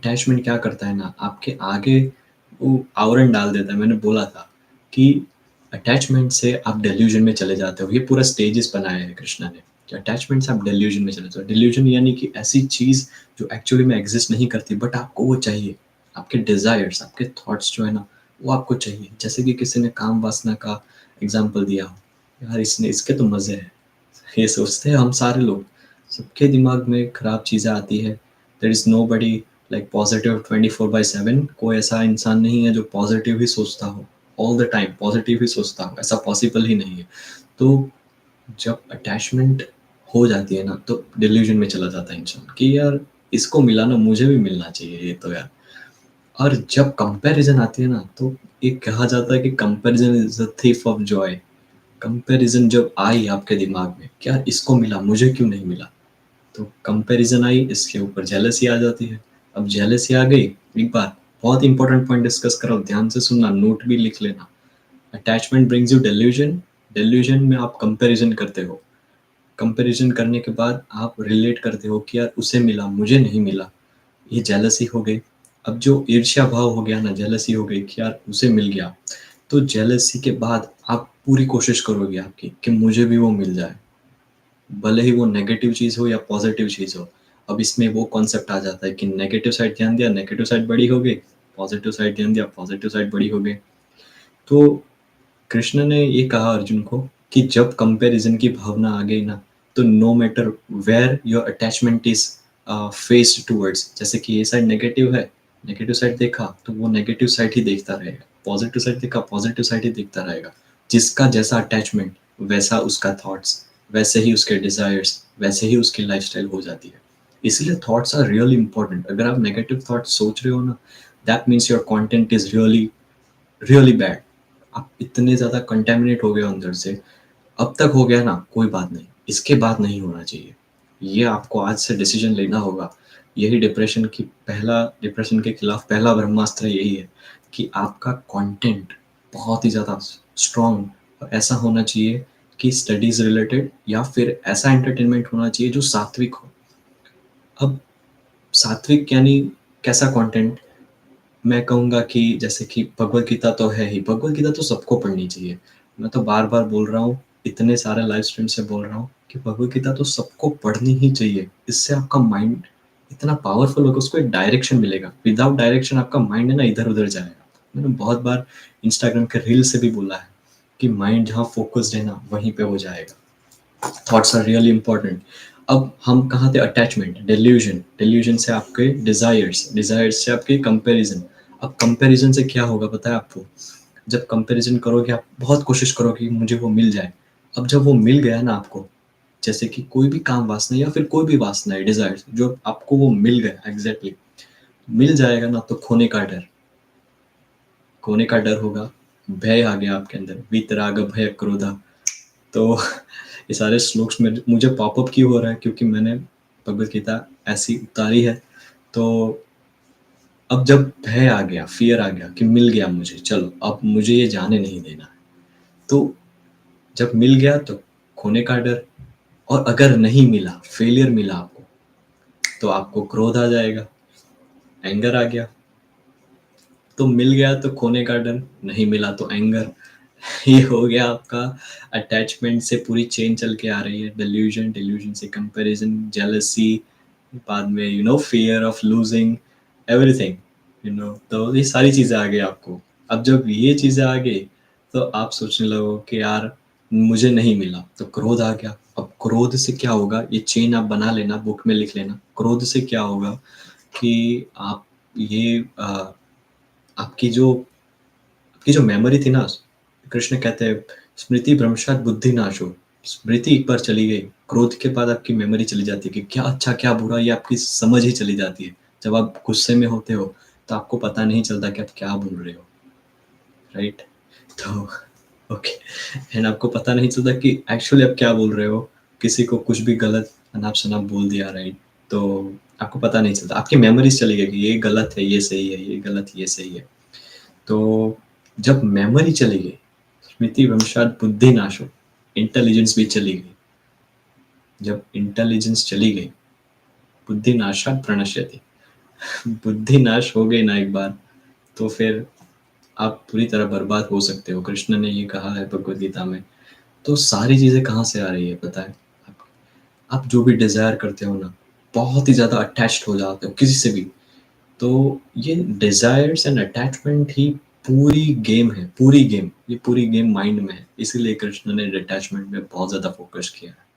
Attachment क्या करता है ना, आपके आगे वो आवरण डाल देता है। मैंने बोला था कि अटैचमेंट से आप डेल्यूजन में चले जाते हो। ये पूरा स्टेजेस बनाया है कृष्णा ने कि अटैचमेंट से आप डेल्यूजन में चले जाते हो। डेल्यूजन यानी कि ऐसी चीज़ जो एक्चुअली में एग्जिस्ट नहीं करती, बट आपको वो चाहिए। आपके डिज़ायर्स, आपके थॉट्स जो है ना, वो आपको चाहिए। जैसे कि किसी ने काम वासना का एग्जाम्पल दिया हो, यार इसने इसके तो मज़े हैं, ये सोचते हैं हम सारे लोग। सबके दिमाग में खराब चीज़ें आती है। There is nobody like positive 24/7। कोई ऐसा इंसान नहीं है जो पॉजिटिव ही सोचता हो, ऑल द टाइम पॉजिटिव ही सोचता हो, ऐसा पॉसिबल ही नहीं है। तो जब अटैचमेंट हो जाती है ना, तो डिल्यूजन में चला जाता है इंसान कि यार इसको मिला ना, मुझे भी मिलना चाहिए ये तो यार। और जब कंपैरिजन आती है ना, तो एक कहा जाता है कि comparison is the thief of Joy. Comparison जब आई आपके दिमाग में, क्या इसको मिला, मुझे क्यों नहीं मिला, तो कंपैरिजन आई, इसके ऊपर जेलसी आ जाती है। अब जेलसी आ गई, एक बार बहुत इंपॉर्टेंट पॉइंट डिस्कस करो, ध्यान से सुनना, नोट भी लिख लेना। Attachment brings you delusion. Delusion में आप कंपैरिजन करते हो। कंपैरिजन करने के बाद आप रिलेट करते हो कि यार उसे मिला, मुझे नहीं मिला, ये जेलसी हो गई। अब जो ईर्ष्या भाव हो गया ना, जेलसी हो गई कि यार उसे मिल गया, तो जेलसी के बाद आप पूरी कोशिश करोगे आपकी कि मुझे भी वो मिल जाए, भले ही वो नेगेटिव चीज़ हो या पॉजिटिव चीज़ हो। अब इसमें वो कॉन्सेप्ट आ जाता है कि नेगेटिव साइड ध्यान दिया, नेगेटिव साइड बड़ी हो गई, पॉजिटिव साइड ध्यान दिया, पॉजिटिव साइड बड़ी हो गई। तो कृष्ण ने ये कहा अर्जुन को कि जब कंपैरिजन की भावना आ गई ना, तो no matter where your attachment is faced towards, जैसे कि ये साइड नेगेटिव है, नेगेटिव साइड देखा तो वो नेगेटिव साइड ही देखता रहेगा, पॉजिटिव साइड देखा पॉजिटिव साइड ही देखता रहेगा। जिसका जैसा अटैचमेंट, वैसा उसका थॉट्स, वैसे ही उसके डिजायर्स, वैसे ही उसकी लाइफस्टाइल हो जाती है। इसलिए थॉट्स आर रियली इंपॉर्टेंट। अगर आप नेगेटिव थॉट्स सोच रहे हो ना, that means your content is really really bad. आप इतने ज़्यादा कंटेमिनेट हो गए हो अंदर से। अब तक हो गया ना, कोई बात नहीं, इसके बाद नहीं होना चाहिए। ये आपको आज से डिसीजन लेना होगा। यही डिप्रेशन के खिलाफ पहला ब्रह्मास्त्र यही है कि आपका कंटेंट बहुत ही ज़्यादा स्ट्रॉन्ग और ऐसा होना चाहिए कि स्टडीज़ रिलेटेड, या फिर ऐसा एंटरटेनमेंट होना चाहिए जो सात्विक हो। अब सात्विक यानी कैसा कंटेंट? मैं कहूँगा कि जैसे कि भगवद गीता तो है ही, भगवद गीता तो सबको पढ़नी चाहिए। मैं तो बार-बार बोल रहा हूँ, इतने सारे लाइव स्ट्रीम से बोल रहा हूँ कि भगवद गीता तो सबको पढ़नी ही चाहिए। इससे आपका माइंड इतना पावरफुल होगा, उसको एक डायरेक्शन मिलेगा। विदाउट डायरेक्शन आपका माइंड है ना इधर-उधर जाएगा। मैंने बहुत बार इंस्टाग्राम के रील से भी बोला है कि माइंड जहाँ फ़ोकस्ड है ना, वहीं पे वो जाएगा। Thoughts are really important. अब हम कहाँ थे? अटैचमेंट, डेल्यूजन, डेल्यूजन से आपके डिजायर्स, डिजायर्स से आपके कंपैरिजन। अब कंपैरिजन से क्या होगा पता है आपको? जब कंपैरिजन करोगे, आप बहुत कोशिश करोगे कि मुझे वो मिल जाए। अब जब वो मिल गया ना आपको, जैसे कि कोई भी काम वासना या फिर कोई भी वासना है, डिजायर्स, जो आपको वो मिल गया एग्जैक्टली, मिल जाएगा ना, तो खोने का डर, खोने का डर होगा। भय आ गया आपके अंदर, वीतराग भय क्रोधा। तो ये सारे श्लोक्स में मुझे पॉपअप क्यों हो रहा है, क्योंकि मैंने भगवत गीता ऐसी उतारी है। तो अब जब भय आ गया, फियर आ गया कि मिल गया मुझे, चलो अब मुझे ये जाने नहीं देना है, तो जब मिल गया तो खोने का डर। और अगर नहीं मिला, फेलियर मिला आपको, तो आपको क्रोध आ जाएगा, एंगर आ गया। तो मिल गया तो खोने का डर, नहीं मिला तो एंगर। ये हो गया आपका। अटैचमेंट से पूरी चेन चल के आ रही है, डिल्यूजन, डिल्यूजन से कंपैरिजन, जेलसी, बाद में फियर ऑफ लूजिंग एवरीथिंग, तो ये सारी चीज़ें आ गई आपको। अब जब ये चीज़ें आ गई, तो आप सोचने लगो कि यार मुझे नहीं मिला, तो क्रोध आ गया। अब क्रोध से क्या होगा, ये चेन आप बना लेना, बुक में लिख लेना। क्रोध से क्या होगा कि आप ये आपकी जो मेमोरी थी ना, कृष्ण कहते हैं स्मृति भ्रंशात बुद्धि नाश हो। स्मृति एक बार चली गई, क्रोध के बाद आपकी मेमोरी चली जाती है कि क्या अच्छा क्या बुरा, ये आपकी समझ ही चली जाती है। जब आप गुस्से में होते हो, तो आपको पता नहीं चलता कि आप क्या बोल रहे हो, राइट? तो ओके, एंड आपको पता नहीं चलता कि एक्चुअली आप क्या बोल रहे हो। किसी को कुछ भी गलत अनाप शनाप बोल दिया, राइट? तो आपको पता नहीं चलता, आपकी मेमोरीज चली गई कि ये गलत है, ये सही है, ये गलत, ये सही है। तो जब मेमोरी चली गई, स्मृति भ्रंशात बुद्धि नाश हो, इंटेलिजेंस भी चली गई। जब इंटेलिजेंस चली गई, बुद्धि नाशात प्रणश्यति, बुद्धि नाश हो गई ना एक बार, तो फिर आप पूरी तरह बर्बाद हो सकते हो। कृष्ण ने ये कहा है भगवद गीता में। तो सारी चीज़ें कहाँ से आ रही है पता है? आप जो भी डिज़ायर करते हो ना, बहुत ही ज़्यादा अटैच्ड हो जाते हो किसी से भी। तो ये डिज़ायर्स एंड अटैचमेंट ही पूरी गेम है, पूरी गेम। ये पूरी गेम माइंड में है। इसीलिए कृष्ण ने डिटैचमेंट में बहुत ज़्यादा फ़ोकस किया है।